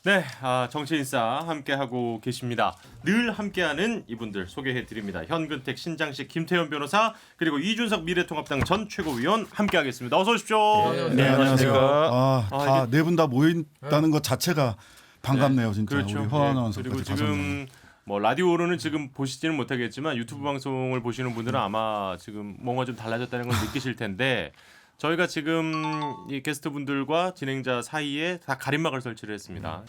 네, 정치인싸 함께하고 계십니다. 늘 함께하는 이분들 소개해드립니다. 현근택, 신장식, 김태현 변호사 그리고 이준석 미래통합당 전 최고위원 함께하겠습니다. 어서 오십시오. 네, 안녕하세요. 다 네 분 다 모인다는 것 자체가 반갑네요, 진짜. 그렇죠. 우리 허한원 그리고 선수까지 지금 뭐 라디오로는 지금 보시지는 못하겠지만 유튜브 방송을 보시는 분들은 아마 지금 뭔가 좀 달라졌다는 걸 느끼실 텐데 저희가 지금 이 게스트분들과 진행자 사이에 다 가림막을 설치를 했습니다.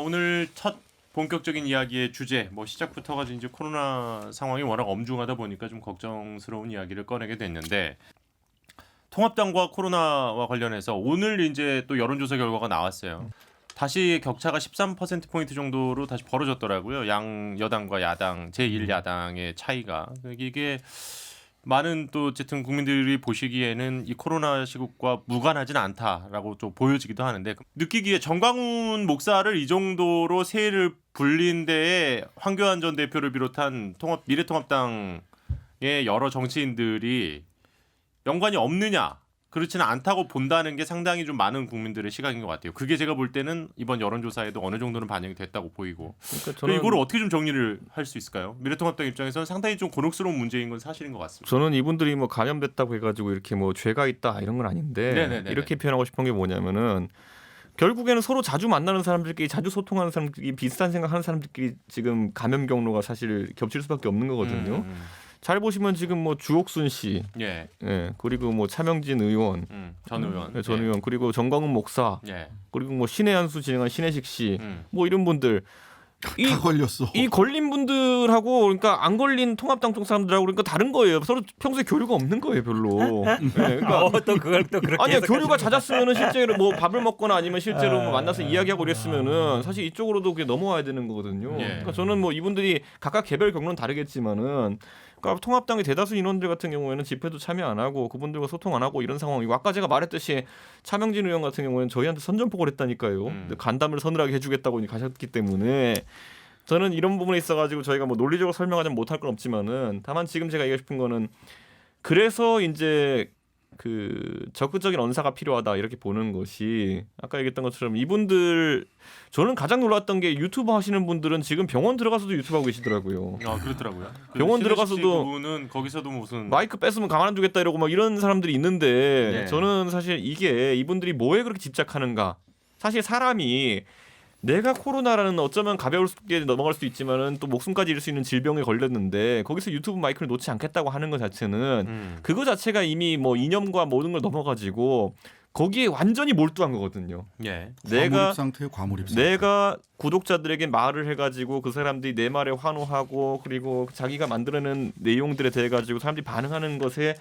오늘 첫 본격적인 이야기의 주제, 뭐 시작부터가 이제 코로나 상황이 워낙 엄중하다 보니까 좀 걱정스러운 이야기를 꺼내게 됐는데 통합당과 코로나와 관련해서 오늘 이제 또 여론조사 결과가 나왔어요. 다시 격차가 13%포인트 정도로 다시 벌어졌더라고요. 양 여당과 야당, 제1야당의 차이가. 이게 많은 또 어쨌든 국민들이 보시기에는 이 코로나 시국과 무관하진 않다라고 좀 보여지기도 하는데 느끼기에 정광훈 목사를 이 정도로 세를 불린 데에 황교안 전 대표를 비롯한 미래통합당의 여러 정치인들이 연관이 없느냐 그렇지는 않다고 본다는 게 상당히 좀 많은 국민들의 시각인 것 같아요. 그게 제가 볼 때는 이번 여론조사에도 어느 정도는 반영이 됐다고 보이고 그러니까 저는 이거를 어떻게 좀 정리를 할 수 있을까요? 미래통합당 입장에서는 상당히 좀 곤혹스러운 문제인 건 사실인 것 같습니다. 저는 이분들이 뭐 감염됐다고 해가지고 이렇게 뭐 죄가 있다 이런 건 아닌데 네네네네. 이렇게 표현하고 싶은 게 뭐냐면은 결국에는 서로 자주 만나는 사람들끼리 자주 소통하는 사람들끼리 비슷한 생각하는 사람들끼리 지금 감염 경로가 사실 겹칠 수밖에 없는 거거든요. 잘 보시면 지금 뭐 주옥순 씨, 예, 그리고 뭐 차명진 의원, 전 의원, 전 의원, 그리고 정광훈 목사, 그리고 뭐 신혜한수 진행한 신혜식 씨, 뭐 이런 분들 다 걸렸어. 이 걸린 분들하고 그러니까 안 걸린 통합당 쪽 사람들하고 그러니까 다른 거예요. 서로 평소에 교류가 없는 거예요, 별로. 그러니까 또 그걸 또 그렇게 아니야 교류가 잦았으면은 실제로 뭐 밥을 먹거나 아니면 실제로 뭐 만나서 이야기하고 이랬으면은 사실 이쪽으로도 그게 넘어와야 되는 거거든요. 그러니까 저는 뭐 이분들이 각각 개별 경로는 다르겠지만은. 그러니까 통합당의 대다수 인원들 같은 경우에는 집회도 참여 안 하고 그분들과 소통 안 하고 이런 상황이고 아까 제가 말했듯이 차명진 의원 같은 경우에는 저희한테 선전포고를 했다니까요. 간담을 서늘하게 해주겠다고 가셨기 때문에 저는 이런 부분에 있어가지고 저희가 뭐 논리적으로 설명하지 못할 건 없지만은 다만 지금 제가 얘기하고 싶은 거는 그래서 이제 그 적극적인 언사가 필요하다 이렇게 보는 것이 아까 얘기했던 것처럼 이분들 저는 가장 놀랐던 게 유튜브 하시는 분들은 지금 병원 들어가서도 유튜브 하고 계시더라고요. 그렇더라고요. 병원 들어가서도 그분은 거기서도 무슨 마이크 뺐으면 가만 안 두겠다 이러고 막 이런 사람들이 있는데 저는 사실 이게 이분들이 뭐에 그렇게 집착하는가? 사실 사람이 내가 코로나라는 어쩌면 가벼울게 넘어갈 수도 있지만은 또 목숨까지 잃을 수 있는 질병에 걸렸는데 거기서 유튜브 마이크를 놓지 않겠다고 하는 것 자체는 그거 자체가 이미 뭐 이념과 모든 걸 넘어가지고 거기에 완전히 몰두한 거거든요. 과몰입 상태예요, 과몰입 상태. 내가 구독자들에게 말을 해가지고 그 사람들이 내 말에 환호하고 그리고 자기가 만들어낸 내용들에 대해 가지고 사람들이 반응하는 것에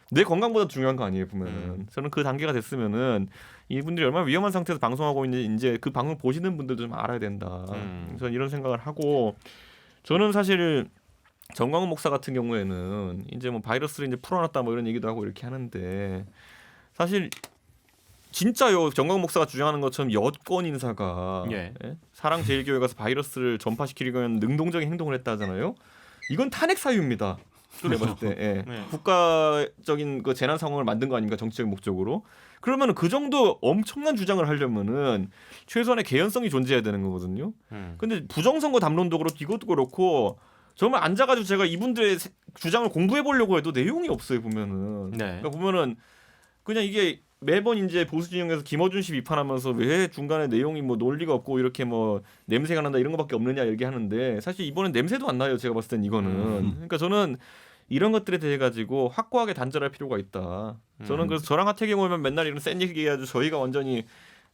내 건강보다 중요한 거 아니에요 보면은. 저는 그 단계가 됐으면은 이분들이 얼마나 위험한 상태에서 방송하고 있는지 이제 그 방송 보시는 분들도 좀 알아야 된다. 저는 이런 생각을 하고 저는 사실 정광훈 목사 같은 경우에는 이제 뭐 바이러스를 이제 풀어놨다 뭐 이런 얘기도 하고 이렇게 하는데 사실 진짜요 정광훈 목사가 주장하는 것처럼 여권 인사가 사랑제일교회 가서 바이러스를 전파시키려고 하는 능동적인 행동을 했다 하잖아요. 이건 탄핵 사유입니다. 봤을 때 국가적인 그 재난 상황을 만든 거 아닙니까 정치적인 목적으로. 그러면 그 정도 엄청난 주장을 하려면은 최소한의 개연성이 존재해야 되는 거거든요. 근데 부정선거 담론도 그렇고 이것도 그렇고 정말 앉아가지고 제가 이분들의 주장을 공부해 보려고 해도 내용이 없어요 보면은. 그러니까 보면은 그냥 이게 매번 이제 보수 진영에서 김어준 씨 비판하면서 왜 중간에 내용이 뭐 논리가 없고 이렇게 뭐 냄새가 난다 이런 거밖에 없느냐 얘기하는데 사실 이번엔 냄새도 안 나요. 제가 봤을 땐 이거는. 그러니까 저는 이런 것들에 대해 가지고 확고하게 단절할 필요가 있다. 저는 그래서 저랑 하태경 의원만 맨날 이런 센 얘기해가지고 저희가 완전히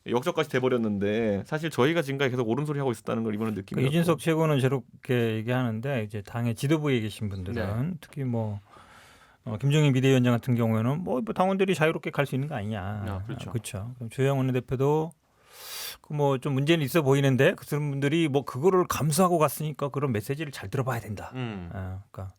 역적까지 돼버렸는데 사실 저희가 지금까지 계속 옳은 소리 하고 있었다는 걸 이번에 느끼고 이준석 최고는 저렇게 얘기하는데 이제 당의 지도부에 계신 분들은 특히 뭐 김종인 비대위원장 같은 경우에는 뭐 당원들이 자유롭게 갈 수 있는 거 아니냐. 그렇죠. 그럼 주영 원내대표도 뭐 좀 문제는 있어 보이는데 그런 분들이 뭐 그거를 감수하고 갔으니까 그런 메시지를 잘 들어봐야 된다. 그러니까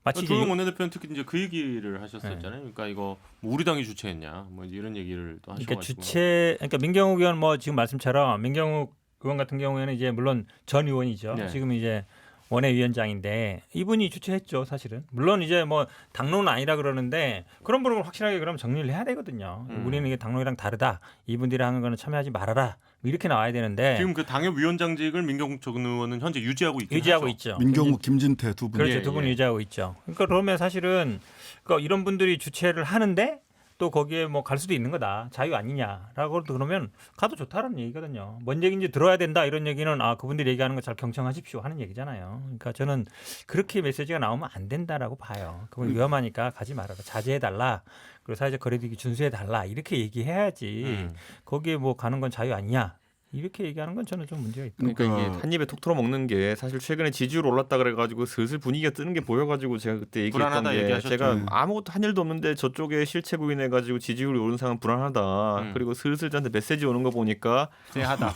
마치 조영 원내대표는 특히 이제 그 얘기를 하셨었잖아요. 그러니까 이거 뭐 우리 당이 주최했냐, 뭐 이런 얘기를 또 하셔가지고. 그러니까 민경욱 의원 뭐 지금 말씀처럼 민경욱 의원 같은 경우에는 이제 물론 전 의원이죠. 지금 이제 원외위원장인데 이분이 주최했죠, 사실은. 물론 이제 뭐 당론은 아니라 그러는데 그런 부분을 확실하게 그럼 정리를 해야 되거든요. 우리는 이게 당론이랑 다르다. 이분들이 하는 거는 참여하지 말아라. 이렇게 나와야 되는데 지금 그 당협위원장직을 민경욱 전 의원은 현재 유지하고 있긴 유지하고 하죠. 있죠. 민경욱, 김진태 두 분. 그렇죠. 예, 두 분 예. 유지하고 있죠. 그러니까 그러면 사실은 그러니까 이런 분들이 주최를 하는데 또 거기에 뭐 갈 수도 있는 거다. 자유 아니냐라고 그러면 가도 좋다는 얘기거든요. 뭔 얘기인지 들어야 된다 이런 얘기는 그분들이 얘기하는 거 잘 경청하십시오 하는 얘기잖아요. 그러니까 저는 그렇게 메시지가 나오면 안 된다라고 봐요. 그건 위험하니까 가지 말아라. 자제해달라. 그리고 사회적 거리두기 준수해달라. 이렇게 얘기해야지. 거기에 뭐 가는 건 자유 아니냐. 이렇게 얘기하는 건 저는 좀 문제가 있다. 그러니까 이게 한 입에 톡 털어 먹는 게 사실 최근에 지지율 올랐다 그래가지고 슬슬 분위기가 뜨는 게 보여가지고 제가 그때 얘기했던 불안하다 게 얘기하셨죠. 제가 아무것도 한 일도 없는데 저쪽에 실체 부인해가지고 지지율이 오른 상황 불안하다. 그리고 슬슬 저한테 메시지 오는 거 보니까 쎄하다.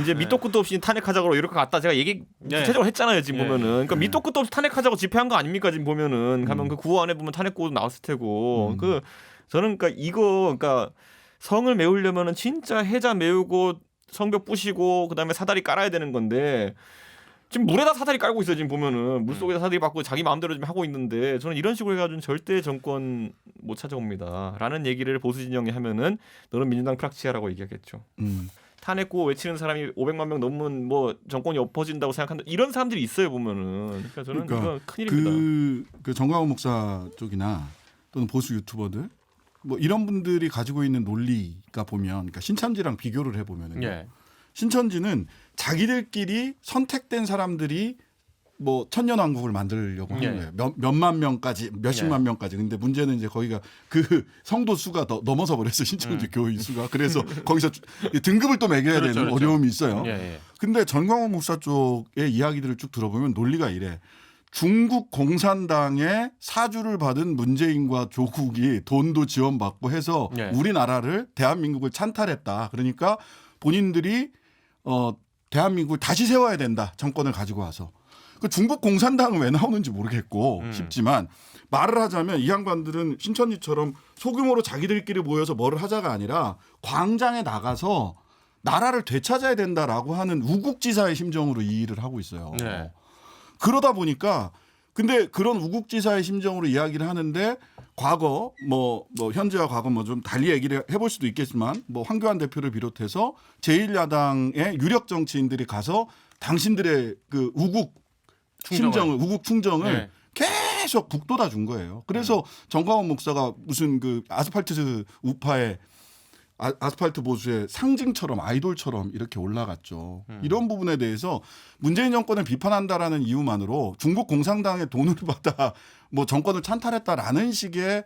이제 밑도 끝도 없이 탄핵하자고 이렇게 갔다 제가 얘기 구체적으로 했잖아요 지금 보면은. 그러니까 밑도 끝도 없이 탄핵하자고 집회한 거 아닙니까 지금 보면은. 가면 그 구호 안에 보면 탄핵고 나왔을 테고. 그 저는 그러니까 이거 그러니까 성을 메우려면은 진짜 해자 메우고 성벽 부시고 그다음에 사다리 깔아야 되는 건데 지금 물에다 사다리 깔고 있어요. 지금 보면은 물속에다 사다리 받고 자기 마음대로 좀 하고 있는데 저는 이런 식으로 해가지고는 절대 정권 못 찾아옵니다 라는 얘기를 보수 진영이 하면은 너는 민주당 프락치야라고 얘기하겠죠. 탄핵고 외치는 사람이 500만 명 넘으면 뭐 정권이 엎어진다고 생각한다 이런 사람들이 있어요 보면은. 그러니까 저는 이건 큰일입니다. 그 정광훈 목사 쪽이나 또는 보수 유튜버들 뭐 이런 분들이 가지고 있는 논리가 보면, 그러니까 신천지랑 비교를 해보면은 예. 신천지는 자기들끼리 선택된 사람들이 뭐 천년왕국을 만들려고 하는 예. 거예요. 몇만 명까지, 몇십만 명까지. 근데 문제는 이제 거기가 그 성도 수가 넘어서 버렸어, 신천지 교인 수가. 그래서 거기서 등급을 또 매겨야 그렇죠, 되는 그렇죠. 어려움이 있어요. 예, 예. 근데 전광훈 목사 쪽의 이야기들을 쭉 들어보면 논리가 이래. 중국 공산당의 사주를 받은 문재인과 조국이 돈도 지원받고 해서 예. 우리나라를, 대한민국을 찬탈했다. 그러니까 본인들이 대한민국을 다시 세워야 된다. 정권을 가지고 와서. 그 중국 공산당은 왜 나오는지 모르겠고 싶지만 말을 하자면 이 양반들은 신천지처럼 소규모로 자기들끼리 모여서 뭐를 하자가 아니라 광장에 나가서 나라를 되찾아야 된다라고 하는 우국지사의 심정으로 이 일을 하고 있어요. 네. 그러다 보니까 근데 그런 우국지사의 심정으로 이야기를 하는데 과거 뭐 현재와 과거 뭐 좀 달리 얘기를 해볼 수도 있겠지만 뭐 황교안 대표를 비롯해서 제1야당의 유력 정치인들이 가서 당신들의 그 우국 심정을, 우국 충정을 네. 계속 북돋아 준 거예요. 그래서 정광훈 목사가 무슨 그 아스팔트 우파의 아스팔트 보수의 상징처럼 아이돌처럼 이렇게 올라갔죠. 이런 부분에 대해서 문재인 정권을 비판한다라는 이유만으로 중국 공산당의 돈을 받아 뭐 정권을 찬탈했다라는 식의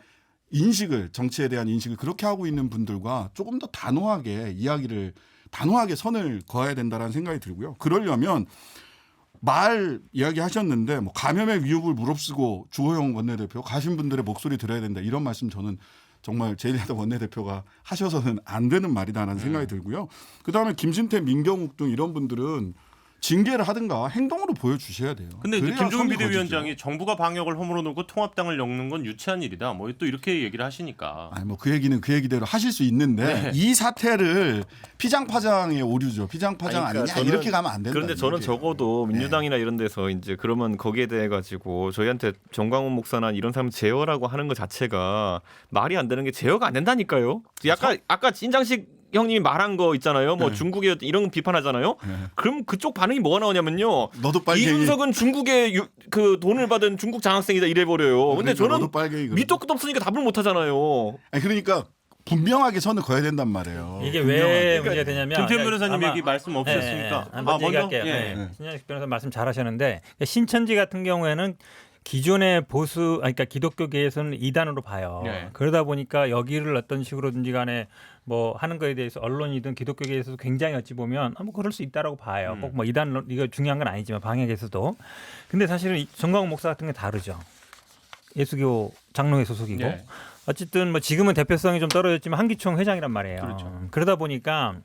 인식을, 정치에 대한 인식을 그렇게 하고 있는 분들과 조금 더 단호하게 선을 그어야 된다라는 생각이 들고요. 그러려면 말 이야기하셨는데 뭐 감염의 위협을 무릅쓰고 주호영 원내대표 가신 분들의 목소리 들어야 된다 이런 말씀 저는 정말 제1야당 원내대표가 하셔서는 안 되는 말이다라는 생각이 들고요. 그다음에 김진태, 민경욱 등 이런 분들은 징계를 하든가 행동으로 보여주셔야 돼요. 근데 이제 그래야 김종인 선이 비대위원장이 거지죠. 정부가 방역을 허물어 놓고 통합당을 엮는 건 유치한 일이다. 뭐 또 이렇게 얘기를 하시니까. 아니 뭐 그 얘기는 그 얘기대로 하실 수 있는데 네. 이 사태를 피장파장의 오류죠. 피장파장 아니, 그러니까 아니냐 이렇게 가면 안 된다. 그런데 저는 이렇게. 적어도 민주당이나 이런 데서 이제 그러면 거기에 대해 가지고 저희한테 정광훈 목사나 이런 사람 제어라고 하는 것 자체가 말이 안 되는 게 제어가 안 된다니까요. 약간 아까 신장식 형님이 말한 거 있잖아요. 뭐 네. 중국에 이런 거 비판하잖아요. 네. 그럼 그쪽 반응이 뭐가 나오냐면요. 너도 빨갱이. 이준석은 중국에 그 돈을 받은 중국 장학생이다 이래 버려요. 근데 그러니까 저는 너도 빨갱이 그러고. 밑도 끝도 없으니까 답을 못 하잖아요. 아니 그러니까 분명하게 선을 그어야 된단 말이에요. 이게 분명하게. 왜 문제가 되냐면 김태현 변호사님 아마- 얘기 말씀 없으셨습니까? 먼저 얘기할게요. 예. 네. 신장식 변호사 말씀 잘하셨는데 신천지 같은 경우에는 기존의 보수, 그러니까 기독교계에서는 이단으로 봐요. 네. 그러다 보니까 여기를 어떤 식으로든지 간에 뭐 하는 거에 대해서 언론이든 기독교계에서도 굉장히 어찌 보면 뭐 그럴 수 있다라고 봐요. 꼭 뭐 이단 이거 중요한 건 아니지만 방역에서도. 근데 사실은 정광훈 목사 같은 게 다르죠. 예수교 장로회 소속이고. 네. 어쨌든 뭐 지금은 대표성이 좀 떨어졌지만 한기총 회장이란 말이에요. 그렇죠. 그러다 보니까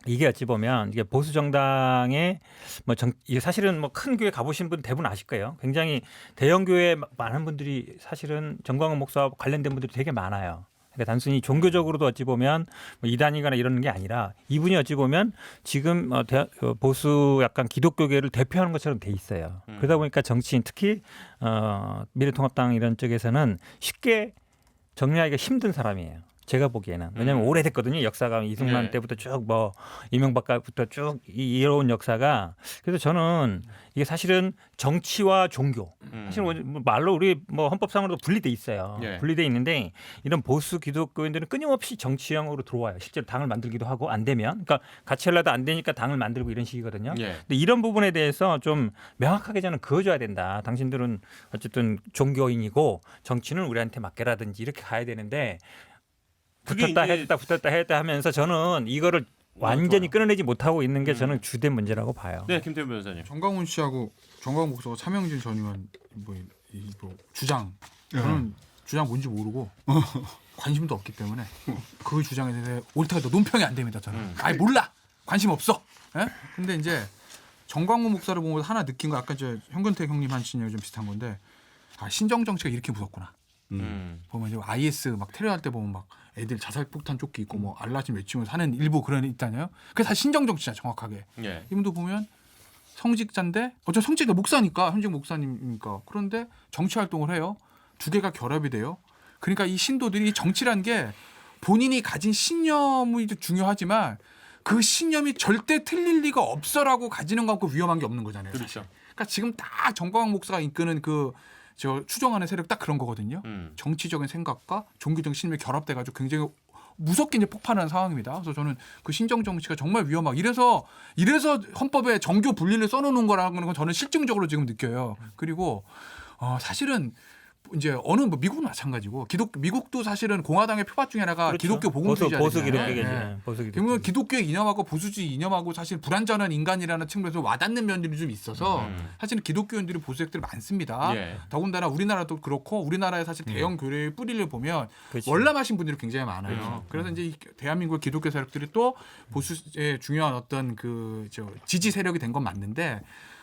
이게 어찌 보면 이게 보수 정당의 뭐 이게 사실은 뭐 큰 교회 가보신 분 대부분 아실 거예요. 굉장히 대형 교회 많은 분들이 사실은 정광훈 목사와 관련된 분들이 되게 많아요. 그러니까 단순히 종교적으로도 어찌 보면 뭐 이단이거나 이러는 게 아니라 이분이 어찌 보면 지금 보수 약간 기독교계를 대표하는 것처럼 돼 있어요. 그러다 보니까 정치인 특히 미래통합당 이런 쪽에서는 쉽게 정리하기가 힘든 사람이에요. 제가 보기에는. 왜냐하면 오래됐거든요. 역사가 이승만 네. 때부터 쭉 뭐 이명박부터 쭉 이어온 역사가. 그래서 저는 이게 사실은 정치와 종교 사실 뭐 말로 우리 뭐 헌법상으로도 분리돼 있어요. 예. 분리돼 있는데 이런 보수 기독교인들은 끊임없이 정치형으로 들어와요. 실제로 당을 만들기도 하고 안 되면 그러니까 같이 하려도 안 되니까 당을 만들고 이런 식이거든요. 예. 근데 이런 부분에 대해서 좀 명확하게 저는 그어줘야 된다. 당신들은 어쨌든 종교인이고 정치는 우리한테 맡겨라든지 이렇게 가야 되는데 그게 붙었다 이제- 했다 붙었다 했다 하면서 저는 이거를 완전히 좋아요. 끊어내지 못하고 있는 게 저는 주된 문제라고 봐요. 네, 김태현 변호사님. 정광훈 씨하고 정광훈 목사가 차명진 전 의원 뭐 주장 저는 주장 뭔지 모르고 관심도 없기 때문에 그 주장에 대해 옳다고 논평이 안 됩니다. 저는 아예 몰라 관심 없어. 예? 근데 이제 정광훈 목사를 보면서 하나 느낀 거 아까 저 현근택 형님 하신 얘기 좀 비슷한 건데 아 신정 정치가 이렇게 무섭구나. 보면 이제 IS 막 테러할 때 보면 막 애들 자살 폭탄 조끼 입고 뭐 알라딘 외치면서 하는 일부 그런 애 있다냐요. 그게 다 신정 정치야 정확하게. 예. 이분도 보면 성직자인데 어차피 성직자 목사니까 현직 목사님이니까 그런데 정치 활동을 해요. 두 개가 결합이 돼요. 그러니까 이 신도들이 정치란 게 본인이 가진 신념이 중요하지만 그 신념이 절대 틀릴 리가 없어라고 가지는 거 갖고 위험한 게 없는 거잖아요. 사실. 그렇죠. 그러니까 지금 딱 정광훈 목사가 이끄는 그 저 추종하는 세력 딱 그런 거거든요. 정치적인 생각과 종교적인 신념이 결합돼가지고 굉장히 무섭게 이제 폭발하는 상황입니다. 그래서 저는 그 신정 정치가 정말 위험하고 이래서 헌법에 정교 분리를 써놓는 거라는 건 저는 실증적으로 지금 느껴요. 그리고 사실은 이제 어느 뭐 미국은 마찬가지고 미국도 사실은 공화당의 표밭 중에 하나가 그렇죠. 기독교 복음주의자 보수 기독교계죠. 보수 기독교. 결국은 기독교의 이념하고 보수주의 이념하고 사실 불완전한 인간이라는 측면에서 와닿는 면들이 좀 있어서 사실은 기독교인들이 보수색들이 많습니다. 예. 더군다나 우리나라도 그렇고 우리나라의 사실 대형 교회의 뿌리를 보면 그렇죠. 월남하신 분들이 굉장히 많아요. 그래서 이제 이 대한민국 기독교 세력들이 또 보수의 중요한 어떤 그 지지 세력이 된 건 맞는데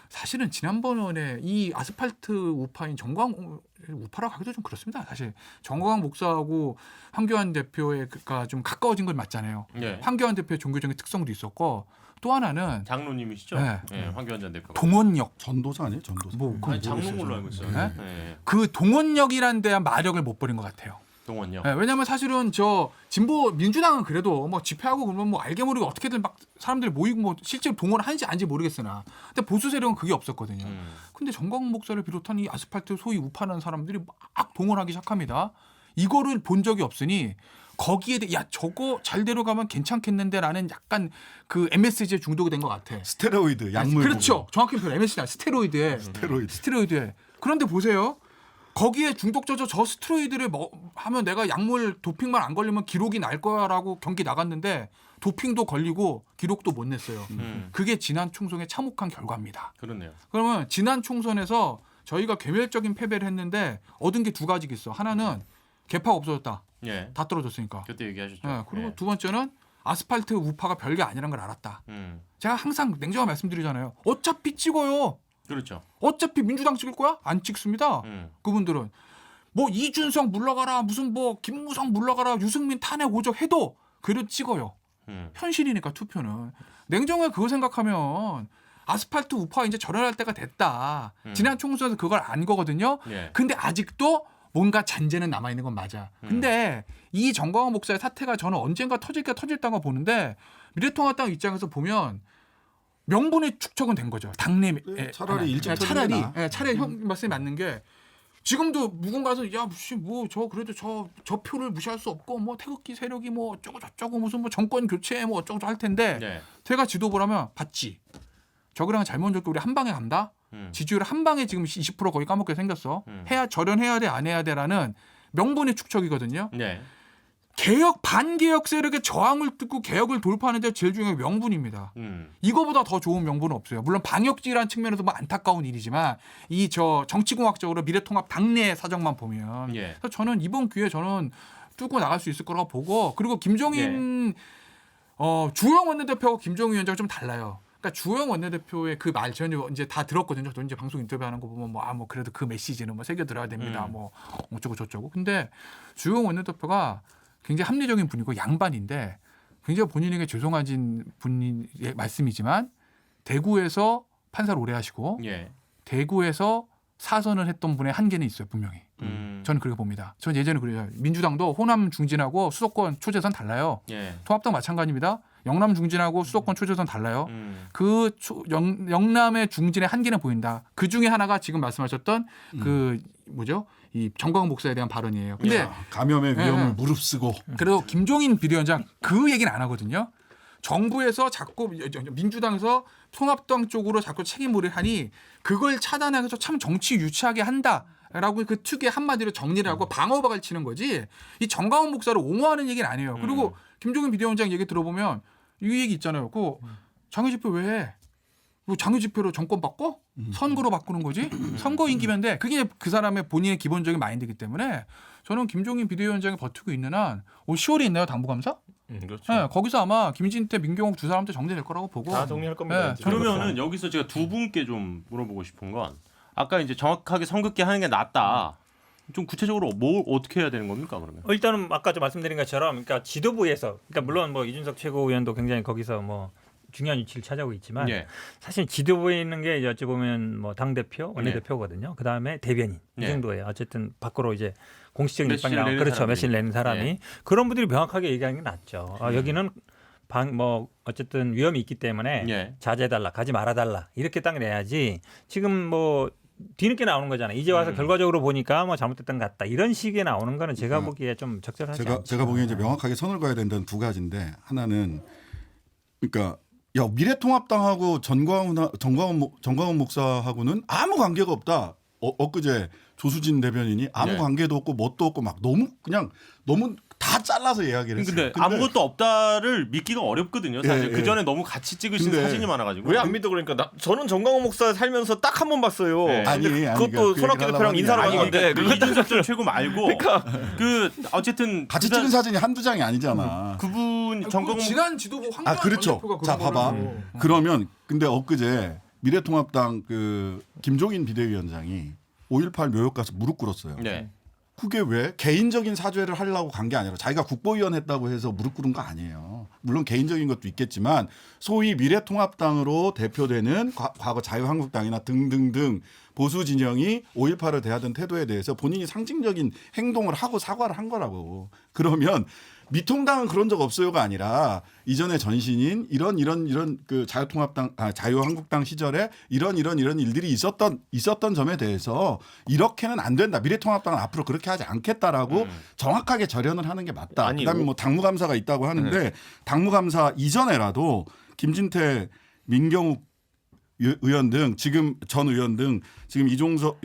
사실은 지난번에 이 아스팔트 우파인 정광훈 우파라고 하기도 좀 그렇습니다. 사실 정광훈 목사하고 황교안 대표가 좀 가까워진 건 맞잖아요. 예. 황교안 대표의 종교적인 특성도 있었고 또 하나는 장로님이시죠? 네. 예, 황교안 전 대표가. 동원력. 전도사 아니에요? 전도사. 뭐 아니, 장로인 걸로 알고 있어요. 네? 예. 그 동원력이란 데한 마력을 못 버린 것 같아요. 동원요. 네, 왜냐하면 사실은 저 진보 민주당은 그래도 뭐 집회하고 그러면 뭐 알게 모르게 어떻게든 막 사람들이 모이고 뭐 실제로 동원하는지 아닌지 모르겠으나 근데 보수 세력은 그게 없었거든요. 근데 정광훈 목사를 비롯한 이 아스팔트 소위 우파라는 사람들이 막 동원하기 시작합니다. 이거를 본 적이 없으니 거기에 대해 야 저거 잘 데려가면 괜찮겠는데라는 약간 그 MSG에 중독이 된 것 같아. 스테로이드 약물. 그렇죠. 정확히 표현 MSG 스테로이드에 스테로이드에. 그런데 보세요. 거기에 중독자죠. 저 스테로이드를 하면 내가 약물 도핑만 안 걸리면 기록이 날 거야라고 경기 나갔는데 도핑도 걸리고 기록도 못 냈어요. 그게 지난 총선의 참혹한 결과입니다. 그렇네요. 그러면 지난 총선에서 저희가 괴멸적인 패배를 했는데 얻은 게 두 가지가 있어. 하나는 개파가 없어졌다. 예. 다 떨어졌으니까. 그때 얘기하셨죠. 네, 그리고 예. 두 번째는 아스팔트 우파가 별게 아니란 걸 알았다. 제가 항상 냉정하게 말씀드리잖아요. 어차피 찍어요. 그렇죠. 어차피 민주당 찍을 거야? 안 찍습니다. 그분들은 뭐 이준석 물러가라 무슨 뭐 김무성 물러가라 유승민 탄핵 오적 해도 그래도 찍어요. 현실이니까 투표는. 냉정하게 그거 생각하면 아스팔트 우파 이제 절연할 때가 됐다. 지난 총선에서 그걸 안 거거든요. 예. 근데 아직도 뭔가 잔재는 남아있는 건 맞아. 근데 이 정광훈 목사의 사태가 저는 언젠가 터질다고 보는데 미래통합당 입장에서 보면 명분의 축적은 된 거죠. 당내 차라리 일찍 차라리 터지나. 차라리 형 말씀이 맞는 게 지금도 누군가서 야 무슨 뭐 저 그래도 저 표를 무시할 수 없고 뭐 태극기 세력이 뭐 어쩌고 저쩌고 무슨 뭐 정권 교체 뭐 어쩌고 할 텐데 네. 제가 지도부를 하면 봤지. 저거랑 잘못 적고 우리 한 방에 간다. 지지율 한 방에 지금 20% 거의 까먹게 생겼어. 절연해야 돼 안 해야 돼라는 명분의 축적이거든요. 네. 반개혁 세력의 저항을 뚫고 개혁을 돌파하는데 제일 중요한 게 명분입니다. 이거보다 더 좋은 명분은 없어요. 물론 방역지라는 측면에서 뭐 안타까운 일이지만 이 정치공학적으로 미래통합 당내 사정만 보면 예. 그래서 저는 이번 기회에 저는 뚫고 나갈 수 있을 거라고 보고 그리고 김종인 주호영 원내대표하고 김종인 위원장은 좀 달라요. 그러니까 주호영 원내대표의 그 말 저는 이제 다 들었거든요. 저도 이제 방송 인터뷰하는 거 보면 뭐 그래도 그 메시지는 뭐 새겨 들어야 됩니다. 뭐 어쩌고 저쩌고. 근데 주호영 원내대표가 굉장히 합리적인 분이고 양반인데 굉장히 본인에게 죄송하신 분의 말씀이지만 대구에서 판사를 오래 하시고 예. 대구에서 사선을 했던 분의 한계는 있어요 분명히. 저는 그렇게 봅니다. 전 예전에 그래요. 민주당도 호남 중진하고 수도권 초재선 달라요. 예. 통합당 마찬가지입니다. 영남 중진하고 수도권 초재선 달라요. 영남의 중진의 한계는 보인다. 그 중에 하나가 지금 말씀하셨던 그 뭐죠? 이 정광훈 목사에 대한 발언이에요. 근데 감염의 위험을 무릅쓰고. 그래도 김종인 비대위원장 그 얘기는 안 하거든요. 정부에서 자꾸 민주당에서 통합당 쪽으로 자꾸 책임을 하니 그걸 차단해서 참 정치 유치하게 한다라고 그 특유의 한마디로 정리를 하고 방어박을 치는 거지. 이 정광훈 목사를 옹호하는 얘기는 아니에요. 그리고 김종인 비대위원장 얘기 들어보면 이 얘기 있잖아요. 그 장외 집회 왜 해? 뭐 장외 집회로 정권 바꿔? 선거로 바꾸는 거지? 선거 임기면데 그게 그 사람의 본인의 기본적인 마인드이기 때문에 저는 김종인 비대위원장이 버티고 있는 한 올 10월에 있나요 당부감사? 그렇죠. 네, 거기서 아마 김진태, 민경욱 두 사람한테 정리될 거라고 보고 다 정리할 겁니다. 네, 그러면은 여기서 제가 두 분께 좀 물어보고 싶은 건 아까 이제 정확하게 선긋게 하는 게 낫다. 좀 구체적으로 뭘 어떻게 해야 되는 겁니까 그러면? 일단은 아까 좀 말씀드린 것처럼 그러니까 지도부에서 그러니까 물론 뭐 이준석 최고위원도 굉장히 거기서 뭐 중요한 위치를 차지하고 있지만 예. 사실 지도부에 있는 게 이제 어찌 보면 뭐 당 대표, 원내대표거든요. 그 다음에 대변인 이 예. 정도예요. 어쨌든 밖으로 이제 공식적인 메시지를 입장이 나오고 내는 그렇죠. 사람이. 메시지를 내는 사람이 예. 그런 분들이 명확하게 얘기하는 게 낫죠. 여기는 뭐 어쨌든 위험이 있기 때문에 예. 자제해달라, 가지 말아달라 이렇게 딱 내야지. 지금 뭐 뒤늦게 나오는 거잖아요. 이제 와서 결과적으로 보니까 뭐 잘못됐던 것 같다. 이런 식의 나오는 거는 제가 보기에 좀 적절하지 않죠. 제가 보기에 이제 명확하게 선을 그어야 된다는 두 가지인데 하나는 그러니까 야 미래통합당하고 정광훈 목사하고는 아무 관계가 없다. 엊그제 조수진 대변인이 아무 네. 관계도 없고 뭣도 없고 막 너무 다 잘라서 이야기를 했어요. 근데 아무것도 없다를 믿기가 어렵거든요. 사실 예, 그 전에 예. 너무 같이 찍으신 근데 사진이 많아가지고. 왜 안 믿어 그러니까 저는 정광훈 목사 살면서 딱 한 번 봤어요. 네. 아니, 그것도 그 손학규 얘기를 대표랑 하려고 인사를 하는 게 왔는데 아니, 그러니까 그건 이준석 전 최고 말고 그 어쨌든 같이 그날 찍은 사진이 한두 장이 아니잖아. 그분 정광훈 지난 지도부 황교안 그렇죠. 대표가 자, 그런 봐봐. 거라고. 그러면 근데 엊그제 미래통합당 그 김종인 비대위원장이 5.18 묘역 가서 무릎 꿇었어요. 네. 그게 왜 개인적인 사죄를 하려고 간 게 아니라 자기가 국보위원 했다고 해서 무릎 꿇은 거 아니에요. 물론 개인적인 것도 있겠지만 소위 미래통합당으로 대표되는 과거 자유한국당이나 등등등 보수 진영이 5.18을 대하던 태도에 대해서 본인이 상징적인 행동을 하고 사과를 한 거라고. 그러면 미통당은 그런 적 없어요가 아니라 이전의 전신인 이런 그 자유한국당 시절에 이런 일들이 있었던 점에 대해서 이렇게는 안 된다. 미래통합당은 앞으로 그렇게 하지 않겠다라고 정확하게 절연을 하는 게 맞다. 아니, 그다음에 뭐 당무감사가 있다고 하는데 당무감사 이전에라도 김진태, 민경욱 의원 등 지금 전 의원 등 지금 이준석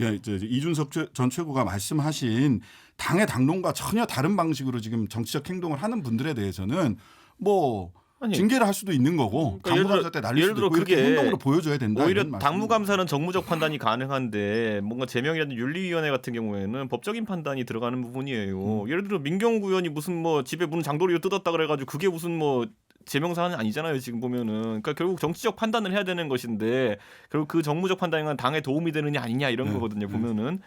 전 최고가 말씀하신 당의 당론과 전혀 다른 방식으로 지금 정치적 행동을 하는 분들에 대해서는 뭐 아니, 징계를 할 수도 있는 거고 그러니까 당무감사 때 날릴 수도 있고 이렇게 행동으로 보여줘야 된다. 오히려 이런 말씀입니다. 당무감사는 정무적 판단이 가능한데 뭔가 제명이라든지 윤리위원회 같은 경우에는 법적인 판단이 들어가는 부분이에요. 예를 들어 민경욱 의원이 무슨 뭐 집에 문 장도리로 뜯었다 그래가지고 그게 무슨 뭐 제명 사안은 아니잖아요. 지금 보면은 그러니까 결국 정치적 판단을 해야 되는 것인데 결국 그 정무적 판단이 당에 도움이 되느냐 아니냐 이런 거거든요. 보면은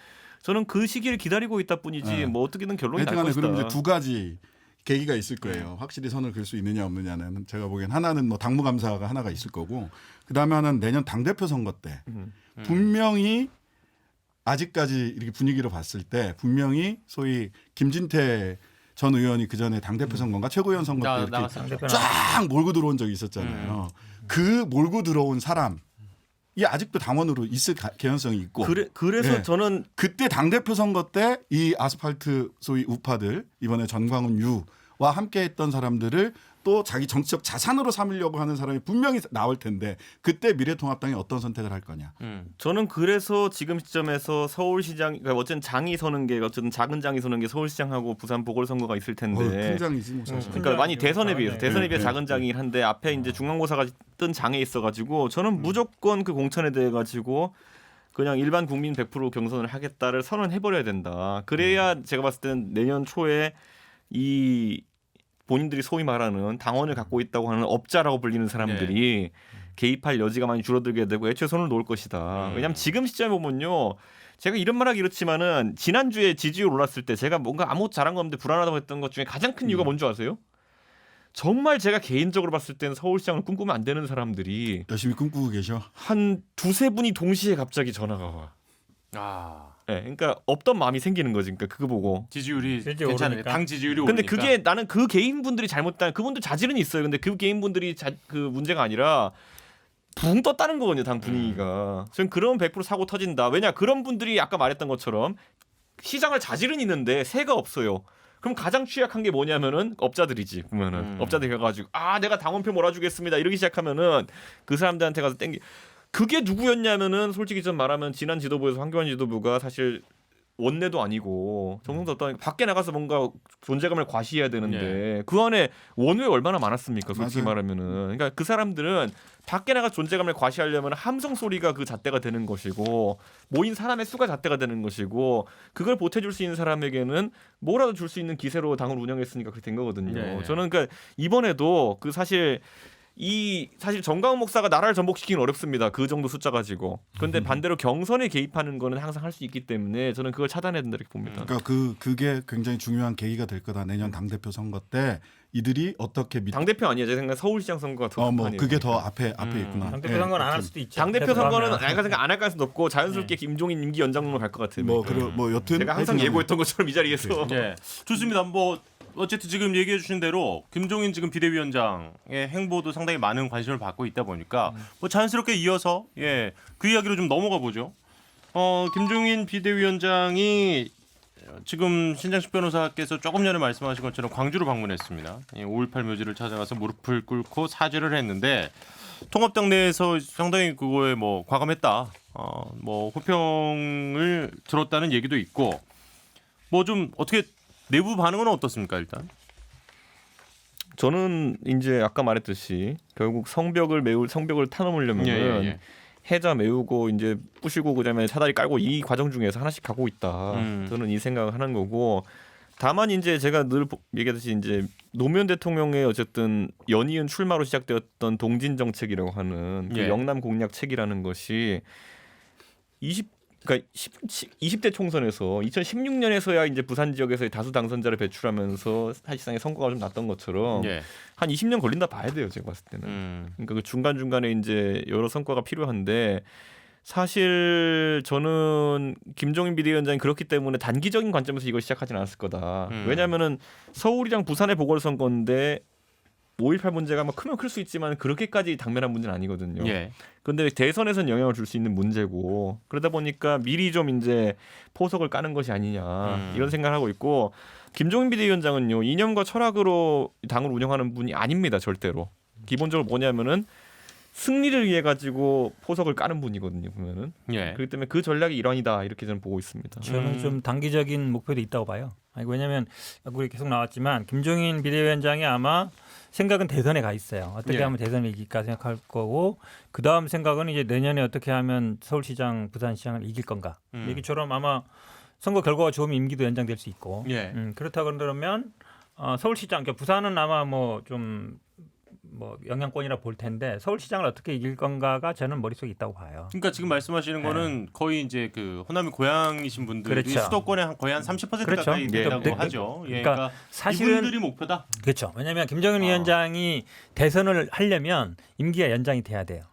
저는 그 시기를 기다리고 있다 뿐이지 뭐 어떻게든 결론이 날 하여튼간에 것이다. 그럼 이제 두 가지 계기가 있을 거예요. 확실히 선을 그을 수 있느냐 없느냐는 제가 보기엔 하나는 뭐 당무감사가 하나가 있을 거고 그다음에 하나는 내년 당대표 선거 때 분명히 아직까지 이렇게 분위기로 봤을 때 분명히 소위 김진태 전 의원이 그 전에 당대표 선거인가 최고위원 선거 때 이렇게 나갔었죠. 쫙 몰고 들어온 적이 있었잖아요. 그 몰고 들어온 사람이 아직도 당원으로 있을 개연성이 있고 그래서 네. 저는 그때 당대표 선거 때 이 아스팔트 소위 우파들 이번에 전광훈 유와 함께했던 사람들을 또 자기 정치적 자산으로 삼으려고 하는 사람이 분명히 나올 텐데 그때 미래통합당이 어떤 선택을 할 거냐. 저는 그래서 지금 시점에서 서울시장 그러니까 어쨌든 장이 서는 게 어쨌든 작은 장이 서는 게 서울시장하고 부산 보궐선거가 있을 텐데 큰 장이지 뭐 사실. 그러니까 많이 대선에 비해서 네. 작은 장이긴 한데 앞에 이제 중간고사가 뜬 장에 있어가지고 저는 무조건 그 공천에 대해 가지고 그냥 일반 국민 100% 경선을 하겠다를 선언해버려야 된다. 그래야 제가 봤을 때는 내년 초에 이 본인들이 소위 말하는 당원을 갖고 있다고 하는 업자라고 불리는 사람들이 개입할 여지가 많이 줄어들게 되고 애초에 손을 놓을 것이다. 왜냐하면 지금 시점에 보면요. 제가 이런 말하기 그렇지만은 지난주에 지지율 올랐을 때 제가 뭔가 아무것도 잘한 거 없는데 불안하다고 했던 것 중에 가장 큰 이유가 뭔지 아세요? 정말 제가 개인적으로 봤을 때는 서울시장을 꿈꾸면 안 되는 사람들이 열심히 꿈꾸고 계셔. 한 두세 분이 동시에 갑자기 전화가 와. 예, 그러니까 없던 마음이 생기는 거지. 그러니까 그거 보고. 지지율이 실제 괜찮아요. 오르니까. 당 지지율이 근데 오르니까. 그게 나는 그 개인분들이 잘못된 그분들 자질은 있어요. 근데 그 개인분들이 그 문제가 아니라 붕 떴다는 거거든요. 당 분위기가. 저는 그런 100% 사고 터진다. 왜냐 그런 분들이 아까 말했던 것처럼 시장을 자질은 있는데 새가 없어요. 그럼 가장 취약한 게 뭐냐면은 업자들이지 보면은 업자들이 가가지고 내가 당원표 몰아주겠습니다 이러기 시작하면은 그 사람들한테 가서 땡기. 그게 누구였냐면은 솔직히 좀 말하면 지난 지도부에서 황교안 지도부가 사실 원내도 아니고 정성도 없다니까 밖에 나가서 뭔가 존재감을 과시해야 되는데 그 안에 원외 얼마나 많았습니까? 솔직히 맞아요. 말하면은 그러니까 그 사람들은 밖에 나가 존재감을 과시하려면 함성 소리가 그 잣대가 되는 것이고 모인 사람의 수가 잣대가 되는 것이고 그걸 보태줄 수 있는 사람에게는 뭐라도 줄 수 있는 기세로 당을 운영했으니까 그렇게 된 거거든요. 네. 저는 그러니까 이번에도 그 사실 정강훈 목사가 나라를 전복시키긴 어렵습니다. 그 정도 숫자 가지고. 그런데 반대로 경선에 개입하는 거는 항상 할 수 있기 때문에 저는 그걸 차단해야 된다 이렇게 봅니다. 그러니까 그게 굉장히 중요한 계기가 될 거다. 내년 당대표 선거 때 이들이 어떻게 당대표 아니에요. 제 생각에 서울시장 선거가 더 뭐 급하네요. 그게 더 앞에 있구나. 당대표 예, 선거는 안 할 아무튼 수도 있죠. 당대표 계속 선거는 하면. 내가 생각 안 할 가능성이 높고 자연스럽게 김종인 임기 연장으로 갈 것 같아요. 뭐 여튼 제가 항상 하여튼 예고했던 것처럼 이 자리에서 예, 좋습니다. 뭐 어쨌든 지금 얘기해 주신 대로 김종인 지금 비대위원장의 행보도 상당히 많은 관심을 받고 있다 보니까 뭐 자연스럽게 이어서 그 이야기로 좀 넘어가 보죠. 김종인 비대위원장이 지금 신장식 변호사께서 조금 전에 말씀하신 것처럼 광주로 방문했습니다. 5.18 묘지를 찾아가서 무릎을 꿇고 사죄를 했는데 통합당 내에서 상당히 그거에 뭐 과감했다. 뭐 호평을 들었다는 얘기도 있고 뭐 좀 어떻게 내부 반응은 어떻습니까 일단? 저는 이제 아까 말했듯이 결국 성벽을 타넘으려면 해자 메우고 이제 부시고 그다음에 사다리 깔고 이 과정 중에서 하나씩 가고 있다. 저는 이 생각을 하는 거고 다만 이제 제가 늘 얘기하듯이 이제 노무현 대통령의 어쨌든 연이은 출마로 시작되었던 동진 정책이라고 하는 그 영남 공약 책이라는 것이 20대 총선에서 2016년에서야 이제 부산 지역에서 다수 당선자를 배출하면서 사실상의 성과가 좀 났던 것처럼 한 20년 걸린다 봐야 돼요. 제가 봤을 때는. 그러니까 그 중간중간에 이제 여러 성과가 필요한데 사실 저는 김종인 비대위원장이 그렇기 때문에 단기적인 관점에서 이걸 시작하진 않았을 거다. 왜냐하면은 서울이랑 부산의 보궐선거인데 5.18 문제가 뭐 크면 클 수 있지만 그렇게까지 당면한 문제는 아니거든요. 그런데 대선에선 영향을 줄 수 있는 문제고 그러다 보니까 미리 좀 이제 포석을 까는 것이 아니냐 이런 생각을 하고 있고 김종인 비대위원장은요 이념과 철학으로 당을 운영하는 분이 아닙니다. 절대로. 기본적으로 뭐냐면은 승리를 위해 가지고 포석을 까는 분이거든요. 보면은. 그렇기 때문에 그 전략이 일환이다 이렇게 저는 보고 있습니다. 저는 좀 단기적인 목표도 있다고 봐요. 왜냐하면 우리 계속 나왔지만 김종인 비대위원장이 아마 생각은 대선에 가 있어요. 어떻게 하면 대선을 이길까 생각할 거고 그 다음 생각은 이제 내년에 어떻게 하면 서울시장, 부산시장을 이길 건가. 얘기처럼 아마 선거 결과가 좋으면 임기도 연장될 수 있고 그렇다 그러면 서울시장, 그러니까 부산은 아마 뭐 좀 영향권이라 볼 텐데 서울시장을 어떻게 이길 건가가 저는 머릿속에 있다고 봐요. 그러니까 지금 말씀하시는 거는 거의 이제 그 호남이 고향이신 분들이 수도권에 거의 한 30% 가까이 된다고 하죠. 그러니까 사실은 이분들이 목표다. 그렇죠. 왜냐하면 김정은 위원장이 대선을 하려면 임기가 연장이 돼야 돼요.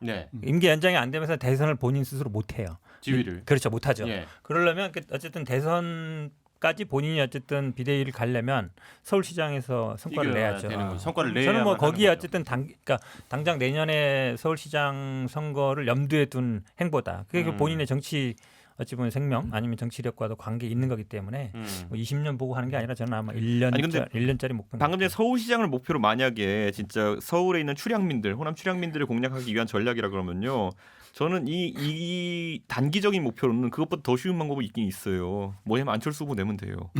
임기 연장이 안 되면서 대선을 본인 스스로 못 해요. 지위를. 그렇죠. 못 하죠. 그러려면 어쨌든 대선까지 본인이 어쨌든 비대위를 가려면 서울시장에서 성과를 내야죠. 성과를 내야. 저는 뭐 거기에 어쨌든 그러니까 당장 내년에 서울시장 선거를 염두에 둔 행보다. 그게 본인의 정치 어찌 보면 생명 아니면 정치력과도 관계 있는 거기 때문에 뭐 20년 보고 하는 게 아니라 저는 아마 1년짜리 목표. 방금 전에 서울시장을 목표로 만약에 진짜 서울에 있는 호남 출향민들을 공략하기 위한 전략이라 그러면요. 저는 이 단기적인 목표로는 그것보다 더 쉬운 방법이 있긴 있어요. 뭐냐면 안철수 후보 내면 돼요.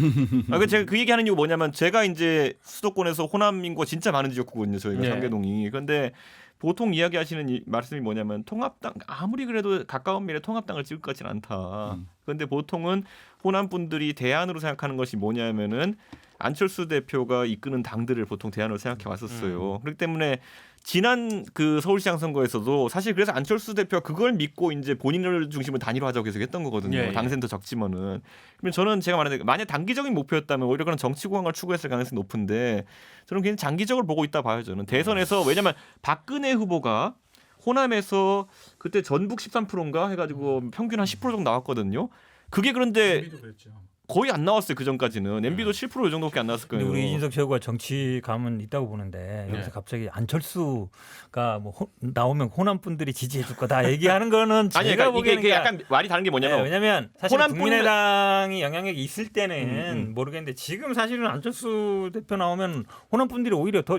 제가 그 얘기하는 이유 뭐냐면 제가 이제 수도권에서 호남 인구가 진짜 많은 지역구거든요. 저희가 상계동이. 그런데 보통 이야기하시는 말씀이 뭐냐면 통합당 아무리 그래도 가까운 미래 통합당을 찍을 것 같지는 않다. 그런데 보통은 호남 분들이 대안으로 생각하는 것이 뭐냐면은 안철수 대표가 이끄는 당들을 보통 대안으로 생각해 왔었어요. 그렇기 때문에 지난 그 서울시장 선거에서도 사실 그래서 안철수 대표가 그걸 믿고 이제 본인을 중심으로 단일화하자고 계속 했던 거거든요. 당선은 더 적지만은. 그러면 저는 제가 말하는 만약 단기적인 목표였다면 오히려 그런 정치 공학을 추구했을 가능성이 높은데 저는 굉장히 장기적으로 보고 있다 봐요. 저는 대선에서 왜냐하면 박근혜 후보가 호남에서 그때 전북 13%인가 해가지고 평균 한 10% 정도 나왔거든요. 그게 그런데 MB도 그랬죠. 거의 안 나왔어요. 그 전까지는 MB도 7%이 정도밖에 안 나왔을 근데 거예요. 우리 이준석 최고가 정치감은 있다고 보는데 여기서 네. 갑자기 안철수가 뭐 나오면 호남 분들이 지지해 줄 거다 얘기하는 거는 아니 제가 그러니까 보기에는 이게 약간 말이 다른 게 뭐냐면 왜냐면 사실 호남 국민의당이 영향력이 있을 때는 모르겠는데 지금 사실은 안철수 대표 나오면 호남 분들이 오히려 더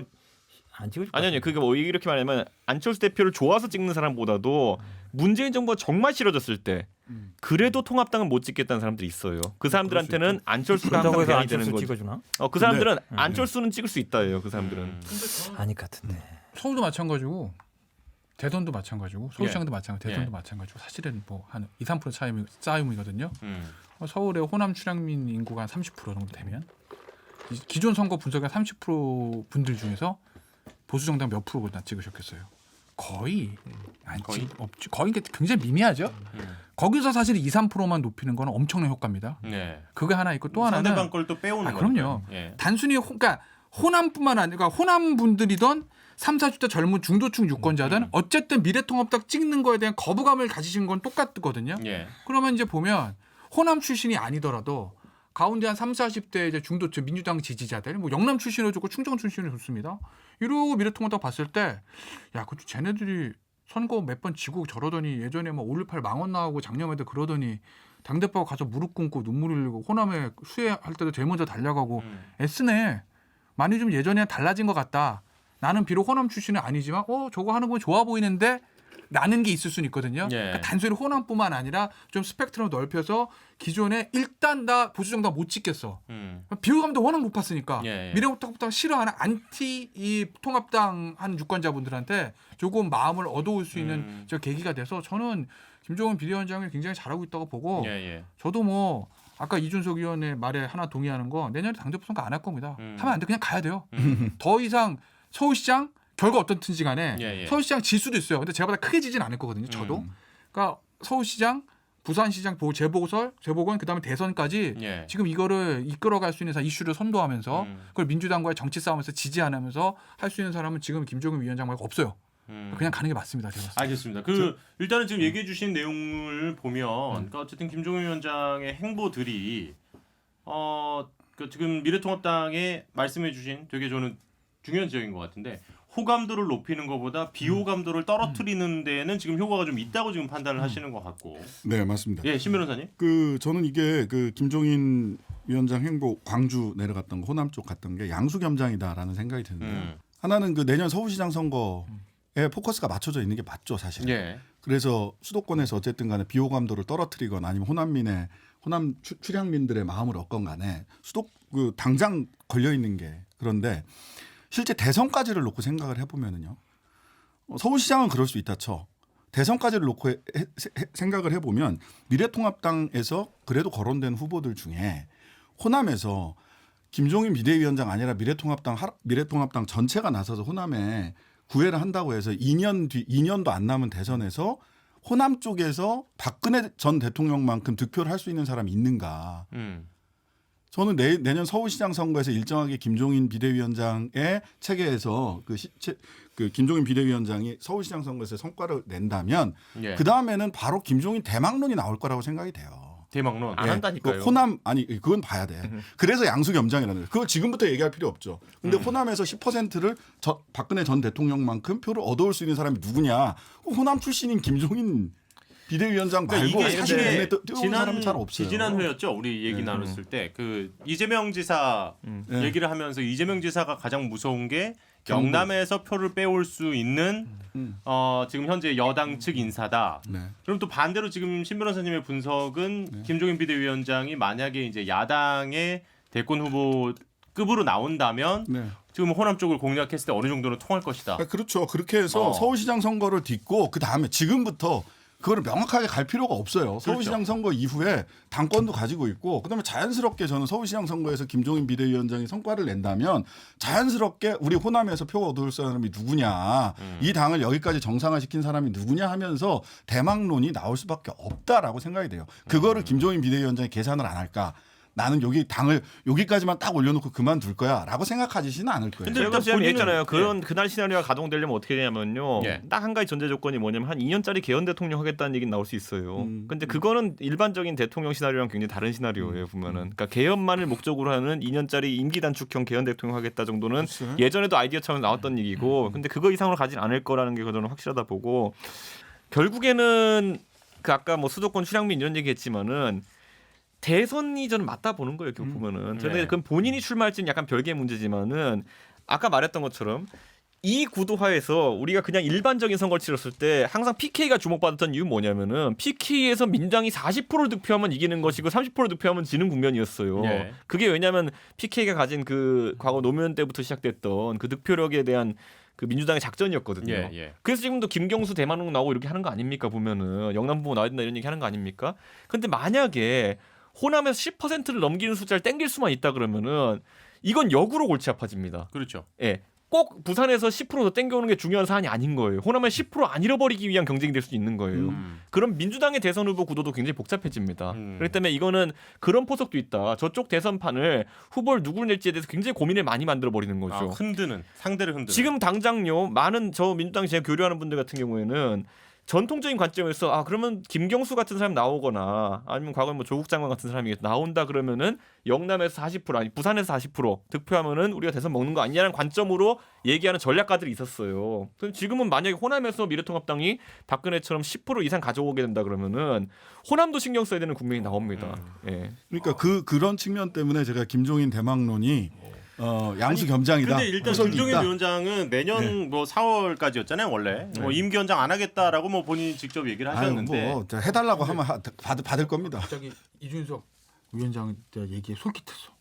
안 찍을 것 아니요. 그게 뭐 이렇게 말하면 안철수 대표를 좋아서 찍는 사람보다도 문재인 정부가 정말 싫어졌을 때 그래도 통합당은 못 찍겠다는 사람들이 있어요. 그 사람들한테는 안철수가 항상 그렇다고 해서 대안이 되는 안철수 거죠. 찍어주나? 그 사람들은 안철수는 찍을 수 있다예요. 그 사람들은. 아닐 것 같은데. 서울도 마찬가지고 대전도 마찬가지고 서울시장도 마찬가지고 대전도 마찬가지고 사실은 뭐 한 2~3% 차이이거든요. 서울의 호남 출향민 인구가 한 30% 정도 되면 기존 선거 분석의 30% 분들 중에서 보수 정당 몇 프로나 찍으셨겠어요? 거의 거의? 없죠. 거의 굉장히 미미하죠. 거기서 사실 2~3%만 높이는 건 엄청난 효과입니다. 네. 그게 하나 있고 또 하나는 상대방 걸 또 빼오는 거예요. 그럼요. 예. 단순히 그러니까 호남뿐만 아니라 호남 분들이던 30~40대 젊은 중도층 유권자든 어쨌든 미래통합당 찍는 거에 대한 거부감을 가지신 건 똑같거든요. 예. 그러면 이제 보면 호남 출신이 아니더라도 가운데 한 30~40대 이제 중도층 민주당 지지자들 뭐 영남 출신으로 좋고 충청 출신으로 좋습니다. 이러고 미래통합당 봤을 때 야, 그 쟤네들이 선거 몇 번 지고 저러더니 예전에 뭐 5.18 망언 나오고 작년에도 그러더니 당대표가 가서 무릎 꿇고 눈물 흘리고 호남에 수혜할 때도 제일 먼저 달려가고 애쓰네. 많이 좀 예전에 달라진 것 같다. 나는 비록 호남 출신은 아니지만 저거 하는 건 좋아 보이는데 라는 게 있을 수는 있거든요. 예. 그러니까 단순히 호남뿐만 아니라 좀 스펙트럼 넓혀서 기존에 일단 나 보수 정당 못 찍겠어. 비호감도 워낙 높았으니까 예. 미래통합당 싫어하는 안티 이 통합당 한 유권자분들한테 조금 마음을 얻어올 수 있는 저 계기가 돼서 저는 김종인 비대위원장이 굉장히 잘하고 있다고 보고 예. 저도 뭐 아까 이준석 의원의 말에 하나 동의하는 거 내년에 당대표 선거 안 할 겁니다. 하면 안 돼. 그냥 가야 돼요. 더 이상 서울시장 결과 어떻든지 간에 예. 서울시장 질 수도 있어요. 근데 제가보다 크게 지진 않을 거거든요. 저도. 그러니까 서울시장, 부산시장 재보궐 그다음에 대선까지 예. 지금 이거를 이끌어갈 수 있는 이슈를 선도하면서 그걸 민주당과의 정치 싸움에서 지지 안 하면서 할 수 있는 사람은 지금 김종인 위원장 말고 없어요. 그냥 가는 게 맞습니다. 제가 봤을 때. 알겠습니다. 일단은 지금 얘기해 주신 내용을 보면 그러니까 어쨌든 김종인 위원장의 행보들이 지금 미래통합당에 말씀해 주신 되게 저는 중요한 지적인 것 같은데 호감도를 높이는 것보다 비호감도를 떨어뜨리는 데는 지금 효과가 좀 있다고 지금 판단을 하시는 것 같고. 네, 맞습니다. 예, 신 변호사님. 저는 이게 김종인 위원장 행보 광주 내려갔던 거 호남 쪽 갔던 게 양수겸장이다라는 생각이 드는데요. 하나는 내년 서울시장 선거에 포커스가 맞춰져 있는 게 맞죠, 사실. 예. 그래서 수도권에서 어쨌든 간에 비호감도를 떨어뜨리거나 아니면 호남 출향민들의 마음을 얻건 간에 당장 걸려 있는 게 그런데 실제 대선까지를 놓고 생각을 해보면은요. 서울시장은 그럴 수 있다 쳐. 대선까지를 놓고 생각을 해보면 미래통합당에서 그래도 거론된 후보들 중에 호남에서 김종인 비대위원장 아니라 미래통합당 전체가 나서서 호남에 구애를 한다고 해서 2년도 안 남은 대선에서 호남 쪽에서 박근혜 전 대통령만큼 득표를 할 수 있는 사람이 있는가. 저는 내년 서울시장 선거에서 일정하게 김종인 비대위원장의 체계에서 김종인 비대위원장이 서울시장 선거에서 성과를 낸다면 예. 그 다음에는 바로 김종인 대망론이 나올 거라고 생각이 돼요. 대망론. 안 한다니까요. 그건 봐야 돼. 그래서 양수겸장이라는 거예요. 그걸 지금부터 얘기할 필요 없죠. 근데 호남에서 10%를 박근혜 전 대통령만큼 표를 얻어올 수 있는 사람이 누구냐? 호남 출신인 김종인 비대위원장 말고 사실 눈에 띄는 사람은 잘 없어요. 지난 회였죠. 우리 얘기 나눴을 때 이재명 지사 얘기를 하면서 이재명 지사가 가장 무서운 게 경남에서 표를 빼올 수 있는 지금 현재 여당 측 인사다. 네. 그럼 또 반대로 지금 신 변호사님의 분석은 김종인 비대위원장이 만약에 이제 야당의 대권 후보급으로 나온다면 지금 호남 쪽을 공략했을 때 어느 정도는 통할 것이다. 그렇죠. 그렇게 해서 서울시장 선거를 딛고 그 다음에 지금부터 그거를 명확하게 갈 필요가 없어요. 서울시장 선거 이후에 당권도 가지고 있고 그다음에 자연스럽게 저는 서울시장 선거에서 김종인 비대위원장이 성과를 낸다면 자연스럽게 우리 호남에서 표 얻을 사람이 누구냐 이 당을 여기까지 정상화시킨 사람이 누구냐 하면서 대망론이 나올 수밖에 없다라고 생각이 돼요. 그거를 김종인 비대위원장이 계산을 안 할까? 나는 여기까지만 딱 올려놓고 그만둘 거야라고 생각하지는 않을 거예요. 근데 제가 일단 지금 얘기했잖아요. 본인은- 그날 시나리오가 가동되려면 어떻게 되냐면요. 예. 딱 한 가지 전제 조건이 뭐냐면 한 2년짜리 개헌 대통령 하겠다는 얘기는 나올 수 있어요. 근데 그거는 일반적인 대통령 시나리오랑 굉장히 다른 시나리오예요. 보면은. 그러니까 개헌만을 목적으로 하는 2년짜리 임기 단축형 개헌 대통령 하겠다 정도는 글쎄. 예전에도 아이디어처럼 나왔던 얘기고 근데 그거 이상으로 가진 않을 거라는 게 저는 확실하다 보고 결국에는 그 아까 뭐 수도권 출향민 이런 얘기했지만은 대선이 저는 맞다 보는 거예요. 결국 보면은. 근데 네. 그건 본인이 출마할지는 약간 별개의 문제지만은 아까 말했던 것처럼 이 구도화에서 우리가 그냥 일반적인 선거를 치렀을 때 항상 PK가 주목받았던 이유는 뭐냐면은 PK에서 민주당이 40%를 득표하면 이기는 것이고 30%를 득표하면 지는 국면이었어요. 예. 그게 왜냐하면 PK가 가진 그 과거 노무현 때부터 시작됐던 그 득표력에 대한 그 민주당의 작전이었거든요. 예, 예. 그래서 지금도 김경수 대만홍 나오고 이렇게 하는 거 아닙니까? 보면은 영남 후보 나와야 된다 이런 얘기 하는 거 아닙니까? 근데 만약에 호남에서 10%를 넘기는 숫자를 땡길 수만 있다 그러면은 이건 역으로 골치 아파집니다. 그렇죠. 예. 꼭 부산에서 10%더 땡겨오는 게 중요한 사안이 아닌 거예요. 호남에 10%안 잃어버리기 위한 경쟁이 될 수 있는 거예요. 그럼 민주당의 대선 후보 구도도 굉장히 복잡해집니다. 그렇기 때문에 이거는 그런 포석도 있다. 저쪽 대선판을 후보를 누구를 낼지에 대해서 굉장히 고민을 많이 만들어 버리는 거죠. 아, 흔드는 상대를 흔드는. 지금 당장요 많은 저 민주당 제가 교류하는 분들 같은 경우에는 전통적인 관점에서 아 그러면 김경수 같은 사람 나오거나 아니면 과거에 뭐 조국 장관 같은 사람이 나온다 그러면은 영남에서 40% 아니 부산에서 40% 득표하면은 우리가 대선 먹는 거 아니냐는 관점으로 얘기하는 전략가들이 있었어요. 그럼 지금은 만약에 호남에서 미래통합당이 박근혜처럼 10% 이상 가져오게 된다 그러면은 호남도 신경 써야 되는 국면이 나옵니다. 예. 그러니까 그런 측면 때문에 제가 김종인 대망론이 양수 겸장이다. 근데 일단 구석이 김종인 있다. 위원장은 내년 뭐 4월까지였잖아요 원래. 뭐 임기연장 안 하겠다라고 뭐 본인이 직접 얘기를 아유, 하셨는데. 뭐 해달라고 하면 받을 겁니다. 갑자기 이준석 위원장 얘기에 솔깃했어.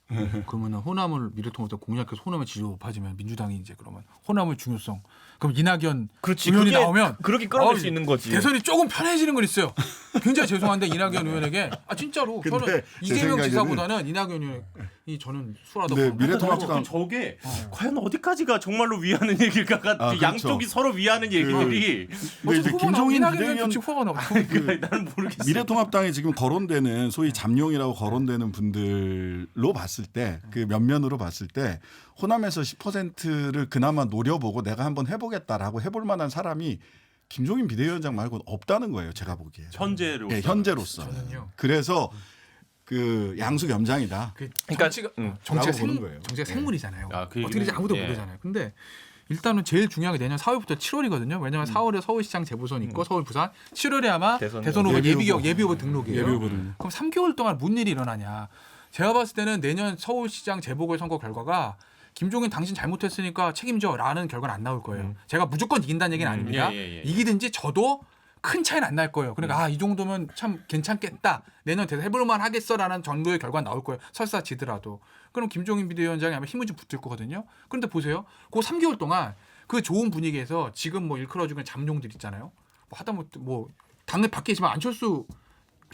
그러면 호남을 미래통합당 공략해서 호남의 지지가 높아지면 민주당이 이제 그러면 호남의 중요성. 그럼 이낙연 그렇지. 의원이 그게 나오면 그렇게 끌어낼 수 있는 거지. 대선이 조금 편해지는 건 있어요. 굉장히 죄송한데 이낙연 의원에게 진짜로 근데 저는 제 이재명 생각에는- 지사보다는 이낙연 의원이 저는 수월하다고 네, 봅니다. 미래통합당 저게 과연 어디까지가 정말로 위하는 얘기일까가 아, 그렇죠. 양쪽이 서로 위하는 얘기들이 근데 이제 김종인 이낙연 비대위원 의원 후보가 나와. 나는 모르겠어요. 미래통합당에 지금 거론되는 소위 잠룡이라고 거론되는 분들로 봤을 때 그 면면으로 봤을 때 호남에서 10%를 그나마 노려보고 내가 한번 해보겠다라고 해볼 만한 사람이 김종인 비대위원장 말고는 없다는 거예요. 제가 보기에. 현재로. 네, 현재로서. 저는요. 그래서 그 양수 겸장이다. 그러니까, 정치가 라고 보는 거예요. 정치가 생물이잖아요. 아, 그 어떻게 될지 얘기는- 아무도 예. 모르잖아요. 근데 일단은 제일 중요한 게 내년 4월부터 7월이거든요. 왜냐하면 4월에 서울시장 재보선 있고 서울 부산 7월에 아마 대선 후보 예비 후보. 예비 후보 등록이에요. 예비 후보는. 그럼 3개월 동안 무슨 일이 일어나냐? 제가 봤을 때는 내년 서울시장 재보궐선거 결과가 김종인 당신 잘못했으니까 책임져라는 결과는 안 나올 거예요. 제가 무조건 이긴다는 얘기는 아닙니다. 예. 이기든지 져도 큰 차이는 안 날 거예요. 그러니까 이 정도면 참 괜찮겠다. 내년 대선 해볼만 하겠어라는 정도의 결과가 나올 거예요. 설사 지더라도. 그럼 김종인 비대위원장이 아마 힘을 좀 붙을 거거든요. 그런데 보세요. 그 3개월 동안 그 좋은 분위기에서 지금 뭐 일컬어주는 잠룡들 있잖아요. 뭐 하다못해 뭐 당내 밖에 있지만 안철수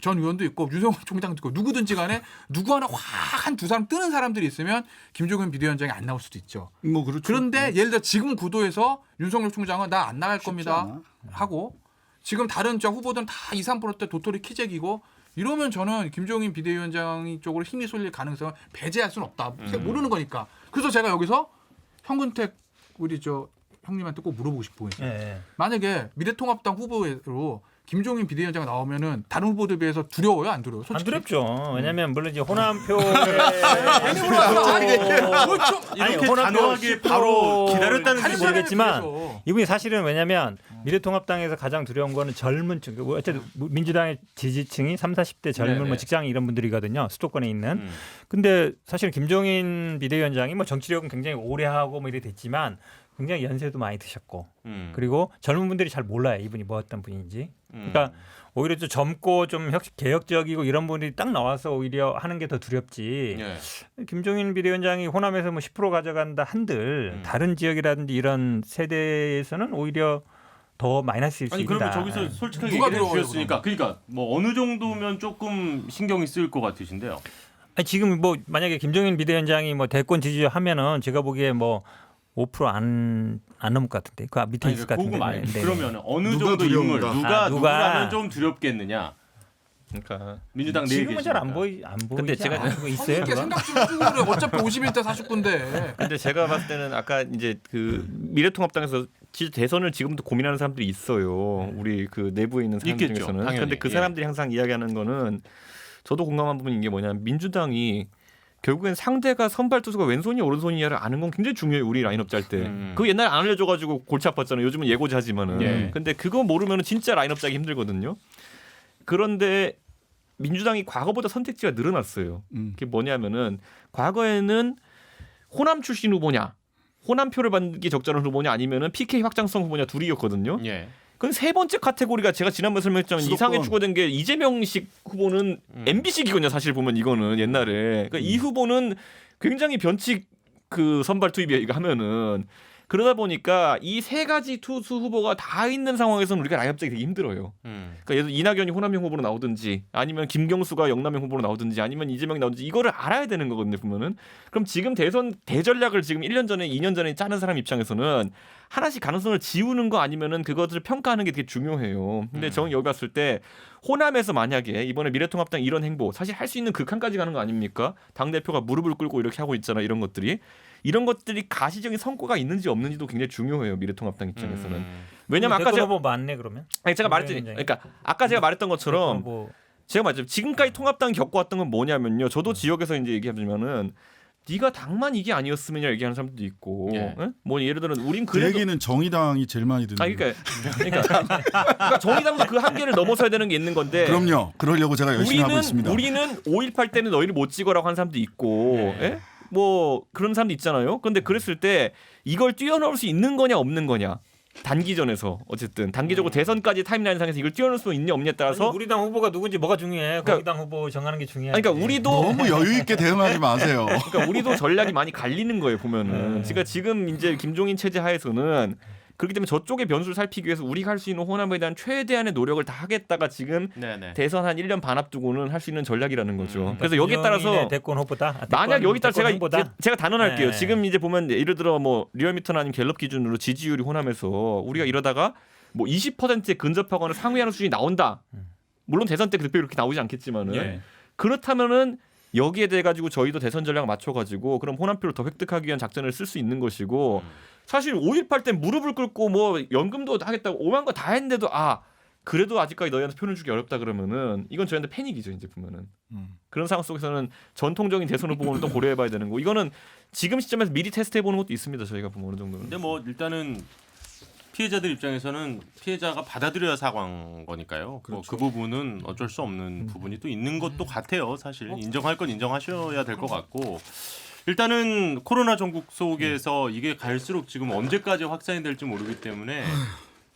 전 의원도 있고 윤석열 총장도 있고 누구든지 간에 누구 하나 확 한 두 사람 뜨는 사람들이 있으면 김종인 비대위원장이 안 나올 수도 있죠. 뭐 그렇죠. 그런데 예를 들어 지금 구도에서 윤석열 총장은 나 안 나갈 쉽지 겁니다 않아. 하고 지금 다른 저 후보들은 다 2, 3%대 도토리 키재기고 이러면 저는 김종인 비대위원장 쪽으로 힘이 쏠릴 가능성을 배제할 수는 없다. 모르는 거니까. 그래서 제가 여기서 현근택 우리 저 형님한테 꼭 물어보고 싶은 거 있어요. 예. 만약에 미래통합당 후보로 김종인 비대위원장 나오면은 다른 후보들 비해서 두려워요, 안 두려워요? 안 솔직히. 두렵죠. 왜냐하면 물론 이제 호남표 괜히 물어봤어. 아니, 이렇게 호남표 단호하게 바로 10% 기다렸다는 다른 게 모르겠지만 사람에 이분이 사실은 왜냐하면 미래통합당에서 가장 두려운 거는 젊은 층, 어쨌든 민주당의 지지층이 3, 40대 젊은 네네. 뭐 직장 이런 분들이거든요. 수도권에 있는. 근데 사실 김종인 비대위원장이 뭐 정치력은 굉장히 오래 하고 뭐 이래 됐지만 굉장히 연세도 많이 드셨고 그리고 젊은 분들이 잘 몰라요. 이분이 뭐 어떤 분인지. 그러니까 오히려 좀 젊고 좀 개혁적이고 이런 분들이 딱 나와서 오히려 하는 게 더 두렵지. 예. 김종인 비대위원장이 호남에서 뭐 10% 가져간다 한들 다른 지역이라든지 이런 세대에서는 오히려 더 마이너스일 수 아니 있다. 그러면 저기서 솔직하게 누가 얘기를 들어가요, 해주셨으니까 그러니까 뭐 어느 정도면 조금 신경이 쓰일 것 같으신데요. 아니, 지금 뭐 만약에 김종인 비대위원장이 뭐 대권 지지 하면은 제가 보기에 뭐 5% 안 넘을 것 같은데 그 밑에 아니, 있을 것 그거 같은데. 말고 네. 그러면 어느 누가 정도 인물 두려운가? 누가 아, 누가? 누구라면 좀 두렵겠느냐. 그러니까 민주당 내에 지금은 잘 안 계시니까. 보이지 근데 제가 않고 있어요. 성의있게 그건? 생각 좀 해주고 그래. 어차피 51대 49인데. 근데 제가 봤을 때는 아까 이제 그 미래통합당에서 진짜 대선을 지금도 고민하는 사람들이 있어요. 우리 그 내부에 있는 사람들 있겠죠, 중에서는. 당연히. 근데 그 사람들이 항상 이야기하는 거는 저도 공감한 부분인 게 뭐냐면 민주당이 결국엔 상대가 선발 투수가 왼손이 오른손이냐를 아는 건 굉장히 중요해요. 우리 라인업 짤 때. 그거 옛날에 안 알려줘가지고 골치 아팠잖아요. 요즘은 예고지 하지만은. 예. 근데 그거 모르면 진짜 라인업 짜기 힘들거든요. 그런데 민주당이 과거보다 선택지가 늘어났어요. 그게 뭐냐면은 과거에는 호남 출신 후보냐, 호남표를 받기 적절한 후보냐 아니면은 PK 확장성 후보냐 둘이었거든요. 예. 그건 세 번째 카테고리가 제가 지난번에 설명했지만 수도권. 이상하게 추가된 게 이재명식 후보는 MB식이거든요. 사실 보면 이거는 옛날에 그러니까 이 후보는 굉장히 변칙 그 선발 투입이 하면은 그러다 보니까 이 세 가지 투수 후보가 다 있는 상황에서는 우리가 라인업 짜기 되게 힘들어요. 그러니까 예를 들어 이낙연이 호남형 후보로 나오든지 아니면 김경수가 영남형 후보로 나오든지 아니면 이재명이 나오든지 이거를 알아야 되는 거거든요. 보면은 그럼 지금 대선 대전략을 지금 1년 전에 2년 전에 짜는 사람 입장에서는 하나씩 가능성을 지우는 거 아니면은 그것을 평가하는 게 되게 중요해요. 근데 저는 여기 봤을 때 호남에서 만약에 이번에 미래통합당 이런 행보 사실 할 수 있는 극한까지 가는 거 아닙니까? 당 대표가 무릎을 꿇고 이렇게 하고 있잖아. 이런 것들이 가시적인 성과가 있는지 없는지도 굉장히 중요해요. 미래통합당 입장에서는. 왜냐면 아까 제가 뭐 맞네 그러면. 아니 제가 말했더니 그러니까 아까 제가 말했던 것처럼 뭐 제가 말했죠. 지금까지 통합당 겪어왔던 건 뭐냐면요. 저도 지역에서 이제 얘기하자면은 네가 당만 이게 아니었으면 얘기하는 사람들도 있고, 예. 응? 뭐 예를 들어 우린 그 그래도 얘기는 정의당이 제일 많이 듣는. 그러니까 정의당도 그 한계를 넘어서야 되는 게 있는 건데. 그럼요. 그러려고 제가 열심히 하고 있습니다. 우리는 5.18 때문에 너희를 못 찍어라고 하는 사람도 있고, 예? 뭐 그런 사람도 있잖아요. 그런데 그랬을 때 이걸 뛰어넘을 수 있는 거냐 없는 거냐. 단기전에서 어쨌든 단기적으로 대선까지 타임라인 상에서 이걸 뛰어넘을 수 있냐 없냐에 따라서 우리 당 후보가 누군지 뭐가 중요해? 그러니까- 거기 당 후보 정하는 게 중요해. 아니, 그러니까 우리도 너무 여유 있게 대응하지 마세요. 그러니까 우리도 전략이 많이 갈리는 거예요 보면은. 그러니까 지금 이제 김종인 체제 하에서는 그렇기 때문에 저쪽의 변수를 살피기 위해서 우리가 할 수 있는 호남에 대한 최대한의 노력을 다 하겠다가 지금 네네. 대선 한 1년 반 앞두고는 할 수 있는 전략이라는 거죠. 그래서 여기에 따라서 김종인의 대권 후보다. 만약 여기 따라 제가 단언할게요. 네. 지금 이제 보면 예를 들어 뭐 리얼미터나 아니면 갤럽 기준으로 지지율이 호남에서 우리가 이러다가 뭐 20%에 근접하거나 상회하는 수준이 나온다. 물론 대선 때 득표 이렇게 나오지 않겠지만은 예. 그렇다면은 여기에 대해 가지고 저희도 대선 전략 맞춰 가지고 그럼 호남표를 더 획득하기 위한 작전을 쓸 수 있는 것이고 사실 5.18 때 무릎을 꿇고 뭐 연금도 하겠다고 오만 거 다 했는데도 그래도 아직까지 너희한테 표를 주기 어렵다 그러면은 이건 저희한테 패닉이죠 이제 보면은. 그런 상황 속에서는 전통적인 대선 후보는 또 고려해봐야 되는 거. 이거는 지금 시점에서 미리 테스트해보는 것도 있습니다. 저희가 보면 어느 정도는. 근데 뭐 일단은 피해자들 입장에서는 피해자가 받아들여야 사과한 거니까요. 그렇죠. 그 부분은 어쩔 수 없는 부분이 또 있는 것도 같아요. 사실 인정할 건 인정하셔야 될 것 같고 일단은 코로나 전국 속에서 이게 갈수록 지금 언제까지 확산이 될지 모르기 때문에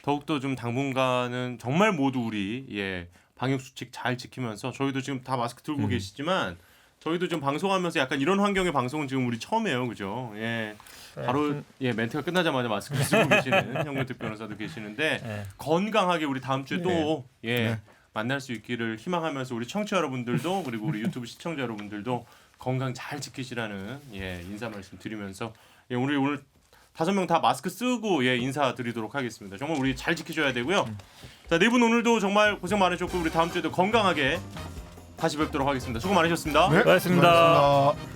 더욱더 좀 당분간은 정말 모두 우리 방역 수칙 잘 지키면서 저희도 지금 다 마스크 들고 계시지만 저희도 좀 방송하면서 약간 이런 환경의 방송은 지금 우리 처음이에요, 그죠? 바로 멘트가 끝나자마자 마스크 쓰고 계시는 현근택 변호사도 계시는데 건강하게 우리 다음 주에 또 만날 수 있기를 희망하면서 우리 청취자 여러분들도 그리고 우리 유튜브 시청자 여러분들도 건강 잘 지키시라는 인사 말씀 드리면서 오늘 5명 다 마스크 쓰고 인사드리도록 하겠습니다. 정말 우리 잘 지키셔야 되고요. 자, 네 분 오늘도 정말 고생 많으셨고 우리 다음 주에도 건강하게 다시 뵙도록 하겠습니다. 수고 많으셨습니다. 네, 고맙습니다. 수고하셨습니다.